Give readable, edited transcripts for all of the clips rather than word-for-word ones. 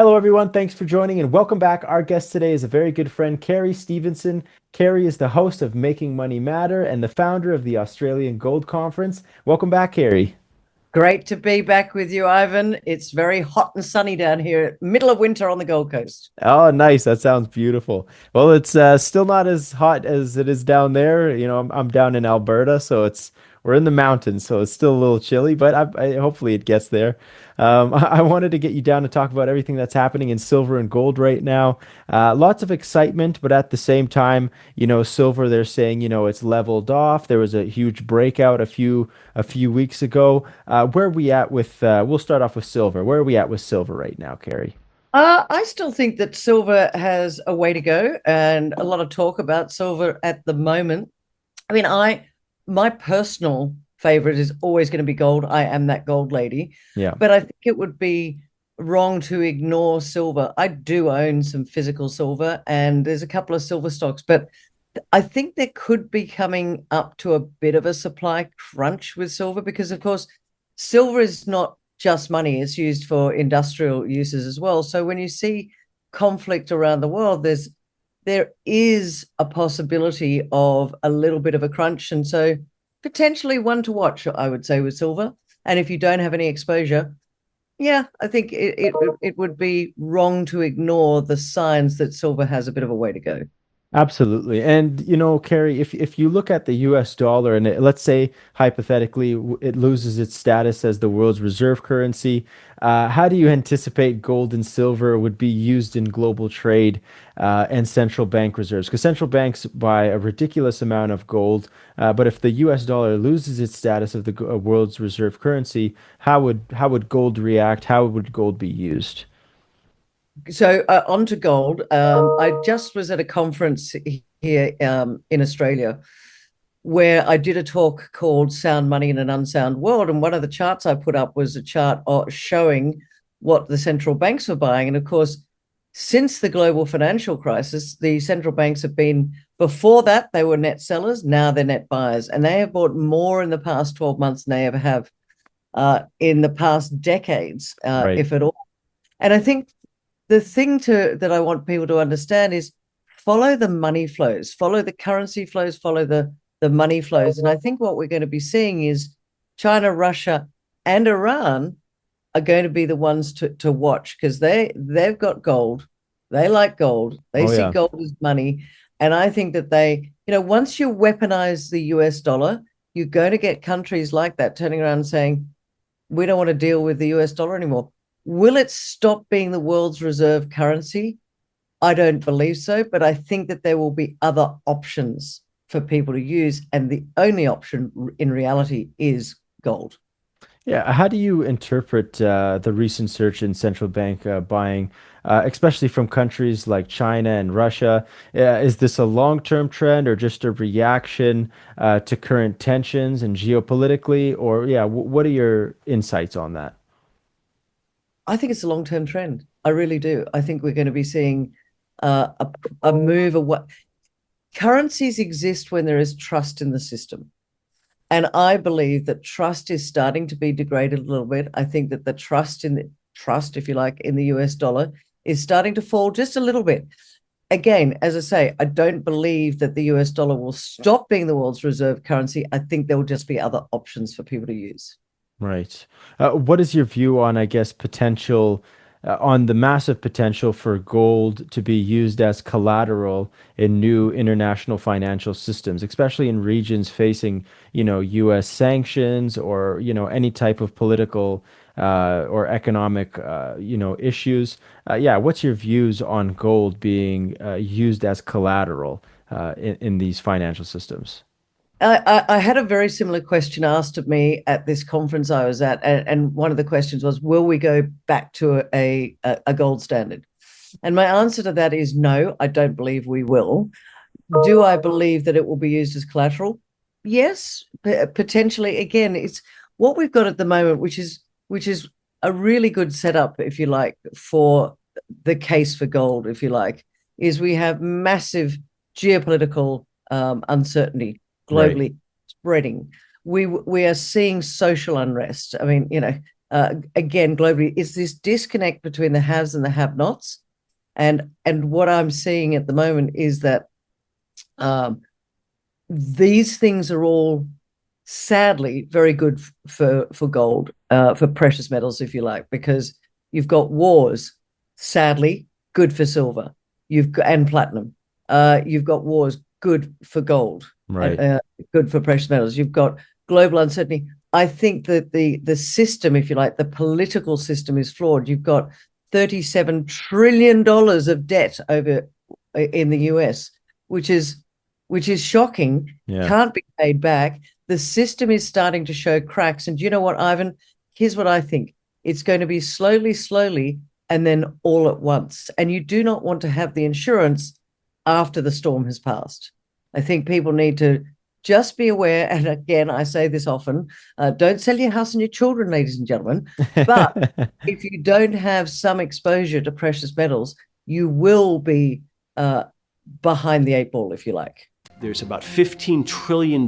Hello, everyone. Thanks for joining and welcome back. Our guest today is a very good friend, Kerry Stevenson. Kerry is the host of Making Money Matter and the founder of the Australian Gold Conference. Welcome back, Kerry. Great to be back with you, Ivan. It's very hot and sunny down here, middle of winter on the Gold Coast. Oh, nice. That sounds beautiful. Well, it's still not as hot as it is down there. I'm down in Alberta, so we're in the mountains, so it's still a little chilly, but hopefully it gets there. I wanted to get you down to talk about everything that's happening in silver and gold right now. Lots of excitement, but at the same time, silver, they're saying, it's leveled off. There was a huge breakout a few weeks ago. Where are we at with? We'll start off with silver. Where are we at with silver right now, Carrie? I still think that silver has a way to go and a lot of talk about silver at the moment. I mean, my personal favorite is always going to be gold. I am that gold lady, Yeah. but I think it would be wrong to ignore silver. I do own some physical silver, and there's a couple of silver stocks, but I think there could be coming up to a bit of a supply crunch with silver because, of course, silver is not just money, it's used for industrial uses as well. So when you see conflict around the world, there is a possibility of a little bit of a crunch. And so potentially one to watch, I would say, with silver. And if you don't have any exposure, yeah, I think it would be wrong to ignore the signs that silver has a bit of a way to go. Absolutely. And Carrie, if you look at the US dollar and let's say hypothetically it loses its status as the world's reserve currency, how do you anticipate gold and silver would be used in global trade and central bank reserves? Because central banks buy a ridiculous amount of gold, but if the US dollar loses its status of the world's reserve currency, how would gold react? How would gold be used? So on to gold. I just was at a conference here in Australia where I did a talk called Sound Money in an Unsound World. And one of the charts I put up was a chart showing what the central banks were buying. And of course, since the global financial crisis, the central banks have been, before that, they were net sellers. Now they're net buyers. And they have bought more in the past 12 months than they ever have in the past decades, Right. if at all. And I think the thing that I want people to understand is follow the money flows, follow the currency flows, follow the money flows. And I think what we're going to be seeing is China, Russia, and Iran are going to be the ones to watch because they've got gold. They like gold. They Oh see yeah. gold as money. And I think that once you weaponize the US dollar, you're going to get countries like that turning around and saying, we don't want to deal with the US dollar anymore. Will it stop being the world's reserve currency? I don't believe so, but I think that there will be other options for people to use. And the only option in reality is gold. Yeah, how do you interpret the recent surge in central bank buying, especially from countries like China and Russia? Is this a long-term trend or just a reaction to current tensions and geopolitically? Or yeah, what are your insights on that? I think it's a long term trend. I really do. I think we're going to be seeing a move of what currencies exist when there is trust in the system. And I believe that trust is starting to be degraded a little bit. I think that the trust, if you like, in the US dollar is starting to fall just a little bit. Again, as I say, I don't believe that the US dollar will stop being the world's reserve currency. I think there will just be other options for people to use. Right. What is your view on, I guess, on the massive potential for gold to be used as collateral in new international financial systems, especially in regions facing, U.S. sanctions or, any type of political or economic, issues? Yeah, what's your views on gold being used as collateral in these financial systems? I had a very similar question asked of me at this conference I was at, and one of the questions was, "Will we go back to a gold standard?" And my answer to that is no. I don't believe we will. Do I believe that it will be used as collateral? Yes, potentially. Again, it's what we've got at the moment, which is a really good setup, if you like, for the case for gold, if you like, is we have massive geopolitical uncertainty Right. globally spreading. We are seeing social unrest. I mean, again globally, is this disconnect between the haves and the have-nots. And what I'm seeing at the moment is that um, these things are all sadly very good for gold, for precious metals, if you like, because you've got wars, sadly good for silver, you've got and platinum. You've got wars, good for gold, and Right. good for precious metals. You've got global uncertainty. I think that the system, if you like, the political system is flawed. You've got $37 trillion of debt over in the US, which is shocking, Yeah. can't be paid back. The system is starting to show cracks. And do you know what, Ivan? Here's what I think. It's going to be slowly, slowly, and then all at once. And you do not want to have the insurance after the storm has passed. I think people need to just be aware. And again, I say this often, don't sell your house and your children, ladies and gentlemen. But if you don't have some exposure to precious metals, you will be behind the eight ball, if you like. There's about $15 trillion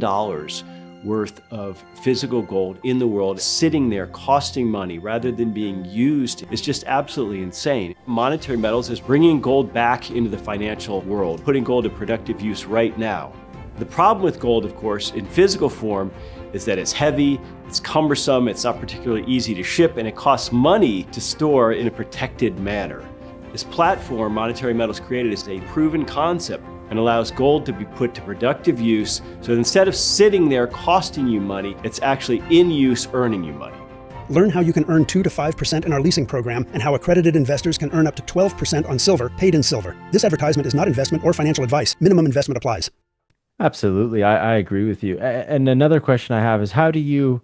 worth of physical gold in the world sitting there costing money rather than being used. Is just absolutely insane. Monetary Metals is bringing gold back into the financial world, putting gold to productive use right now. The problem with gold, of course, in physical form is that it's heavy, it's cumbersome, it's not particularly easy to ship, and it costs money to store in a protected manner. This platform Monetary Metals created is a proven concept and allows gold to be put to productive use, so that instead of sitting there costing you money, it's actually in use earning you money. Learn how you can earn 2 to 5% in our leasing program and how accredited investors can earn up to 12% on silver paid in silver. This advertisement is not investment or financial advice. Minimum investment applies. Absolutely. I agree with you. And another question I have is how do you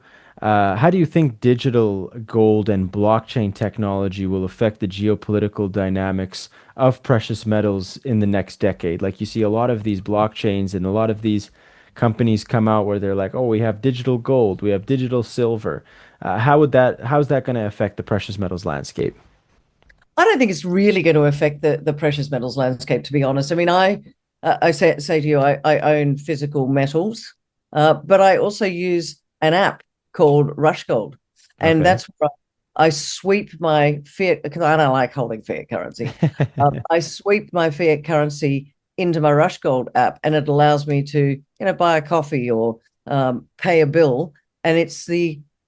think digital gold and blockchain technology will affect the geopolitical dynamics of precious metals in the next decade? Like you see a lot of these blockchains and a lot of these companies come out where they're like, oh, we have digital gold, we have digital silver. How's that going to affect the precious metals landscape? I don't think it's really going to affect the precious metals landscape, to be honest. I mean, I say to you, I own physical metals, but I also use an app called Rush Gold, and Okay. that's where I sweep my fiat, because I don't like holding fiat currency. I sweep my fiat currency into my Rush Gold app, and it allows me to, buy a coffee or pay a bill. And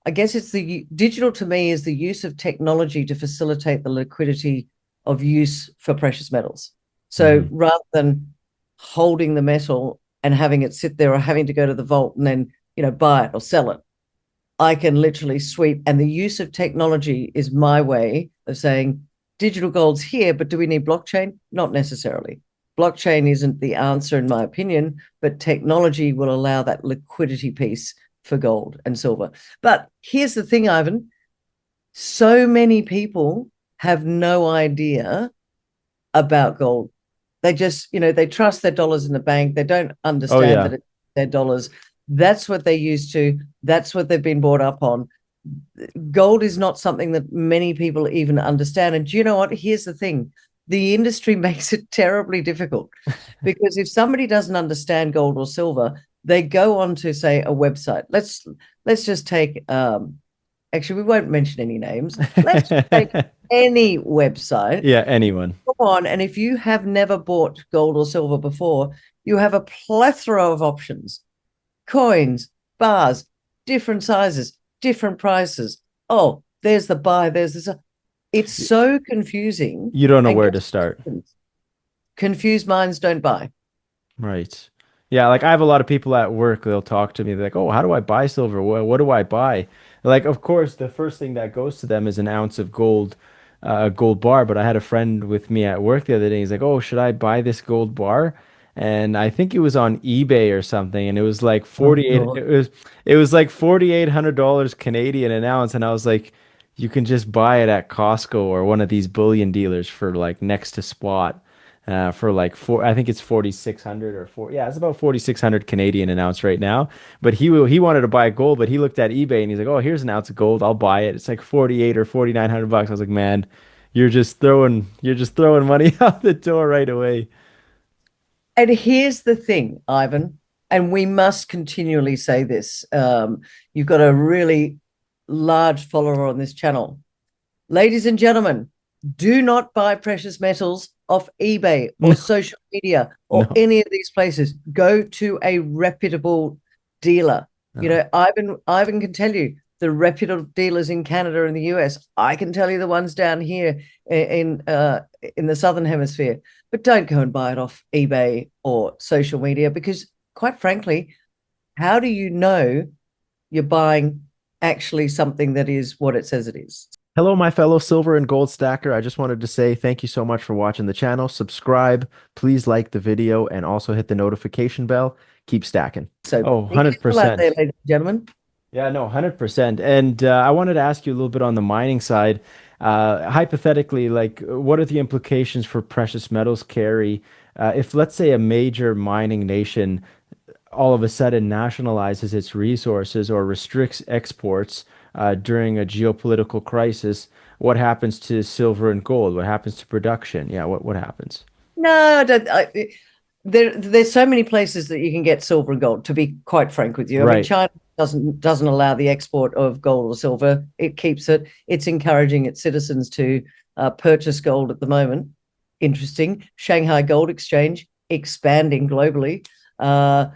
I guess it's the digital, to me, is the use of technology to facilitate the liquidity of use for precious metals. So Hmm. rather than holding the metal and having it sit there or having to go to the vault and then, buy it or sell it, I can literally sweep. And the use of technology is my way of saying digital gold's here, but do we need blockchain? Not necessarily. Blockchain isn't the answer, in my opinion, but technology will allow that liquidity piece for gold and silver. But here's the thing, Ivan, so many people have no idea about gold. They just, they trust their dollars in the bank. They don't Oh understand yeah. that it's their dollars. That's what they're used to. That's what they've been brought up on. Gold is not something that many people even understand. And do you know what? Here's the thing. The industry makes it terribly difficult, because if somebody doesn't understand gold or silver, they go on to, say, a website. Let's just take actually, we won't mention any names. Let's take any website. Yeah, anyone. Go on, and if you have never bought gold or silver before, you have a plethora of options: coins, bars, different sizes, different prices. Oh, there's the buy, there's this. It's so confusing. You don't know And where guess to start. what happens? Confused minds don't buy. Right. Yeah, like I have a lot of people at work, they'll talk to me, they're like, "Oh, how do I buy silver? What do I buy?" Like, of course, the first thing that goes to them is an ounce of gold, a gold bar. But I had a friend with me at work the other day. He's like, "Oh, should I buy this gold bar?" And I think it was on eBay or something, and it was like Oh 48 God. it was like $4,800 Canadian an ounce, and I was like, "You can just buy it at Costco or one of these bullion dealers for like next to spot." For like I think it's 4,600 or four. Yeah, it's about 4,600 Canadian an ounce right now. But he wanted to buy gold, but he looked at eBay and he's like, "Oh, here's an ounce of gold. I'll buy it. It's like 48 or 4,900 bucks." I was like, "Man, you're just throwing money out the door right away." And here's the thing, Ivan, and we must continually say this. You've got to really large follower on this channel. Ladies and gentlemen, do not buy precious metals off eBay or No, social media or no, any of these places. Go to a reputable dealer. You no. know, Ivan can tell you the reputable dealers in Canada and the US. I can tell you the ones down here in the southern hemisphere. But don't go and buy it off eBay or social media because, quite frankly, how do you know you're buying actually something that is what it says it is? Hello, my fellow silver and gold stacker. I just wanted to say thank you so much for watching the channel. Subscribe, please like the video, and also hit the notification bell. Keep stacking. So Oh, be careful out there, 100%. ladies and gentlemen. Yeah, no, 100%. And I wanted to ask you a little bit on the mining side. Hypothetically, like, what are the implications for precious metals carry if, let's say, a major mining nation all of a sudden nationalizes its resources or restricts exports during a geopolitical crisis? What happens to silver and gold? What happens to production? Yeah, what happens? No, I don't. There's so many places that you can get silver and gold. To be quite frank with you, I mean, Right. China doesn't allow the export of gold or silver. It keeps it. It's encouraging its citizens to purchase gold at the moment. Interesting. Shanghai Gold Exchange expanding globally. I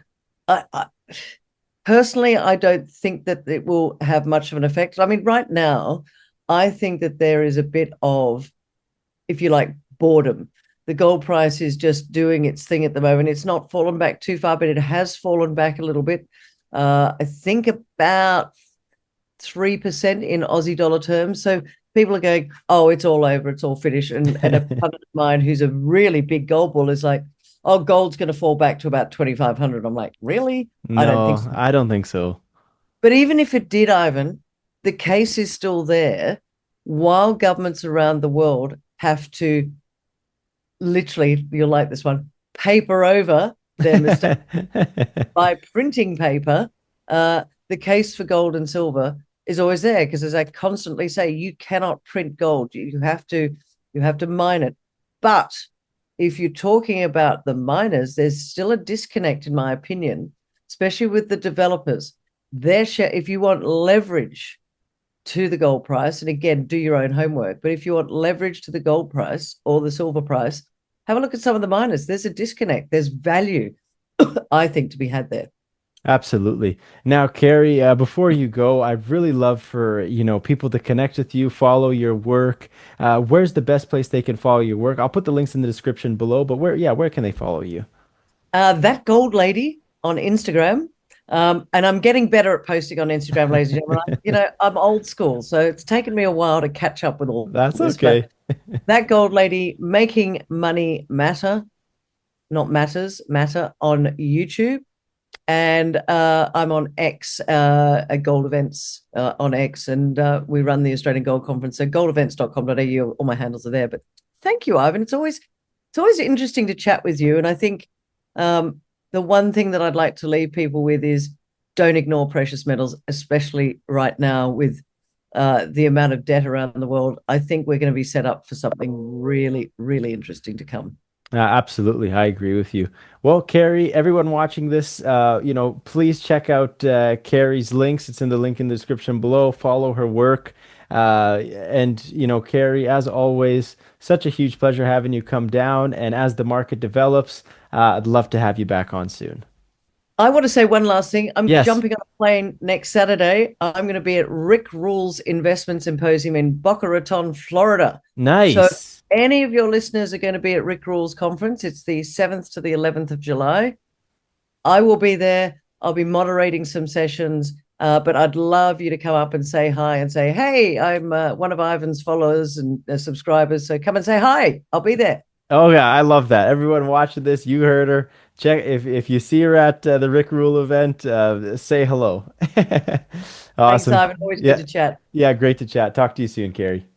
personally, I don't think that it will have much of an effect. I mean, right now, I think that there is a bit of, if you like, boredom. The gold price is just doing its thing at the moment. It's not fallen back too far, but it has fallen back a little bit. I think about 3% in Aussie dollar terms. So people are going, oh, it's all over, it's all finished. And a pundit of mine who's a really big gold bull is like, oh, gold's going to fall back to about 2,500. I'm like, really? I don't think No, so. I don't think so. But even if it did, Ivan, the case is still there while governments around the world have to literally, you'll like this one, paper over their mistake by printing paper. The case for gold and silver is always there because, as I constantly say, you cannot print gold. You have to mine it. But if you're talking about the miners, there's still a disconnect, in my opinion, especially with the developers. Their share, if you want leverage to the gold price, and again, do your own homework, but if you want leverage to the gold price or the silver price, have a look at some of the miners. There's a disconnect. There's value, I think, to be had there. Absolutely. Now, Kerry, before you go, I'd really love for, people to connect with you, follow your work. Where's the best place they can follow your work? I'll put the links in the description below, but where can they follow you? That gold lady on Instagram. And I'm getting better at posting on Instagram, ladies and gentlemen. I'm old school, so it's taken me a while to catch up with all That's this. But okay. that gold lady, making money matter, not matter on YouTube. And I'm on X at Gold Events on X, and we run the Australian Gold Conference. So goldevents.com.au, all my handles are there. But thank you, Ivan. It's always interesting to chat with you. And I think the one thing that I'd like to leave people with is don't ignore precious metals, especially right now with the amount of debt around the world. I think we're going to be set up for something really, really interesting to come. Absolutely, I agree with you. Well, Kerry, everyone watching this, please check out Kerry's links. It's in the link in the description below. Follow her work. And, Kerry, as always, such a huge pleasure having you come down. And as the market develops, I'd love to have you back on soon. I want to say one last thing. I'm Yes, jumping on a plane next Saturday. I'm going to be at Rick Rule's Investment Symposium in Boca Raton, Florida. So nice. any of your listeners are going to be at Rick Rule's conference. It's the 7th to the 11th of July. I will be there. I'll be moderating some sessions, but I'd love you to come up and say hi and say, hey, I'm one of Ivan's followers and subscribers. So come and say hi. I'll be there. Oh yeah, I love that. Everyone watching this, you heard her. Check if you see her at the Rick Rule event, say hello. Thanks, Awesome. Ivan. Always good Yeah, to chat. yeah, great to chat. Talk to you soon, Carrie.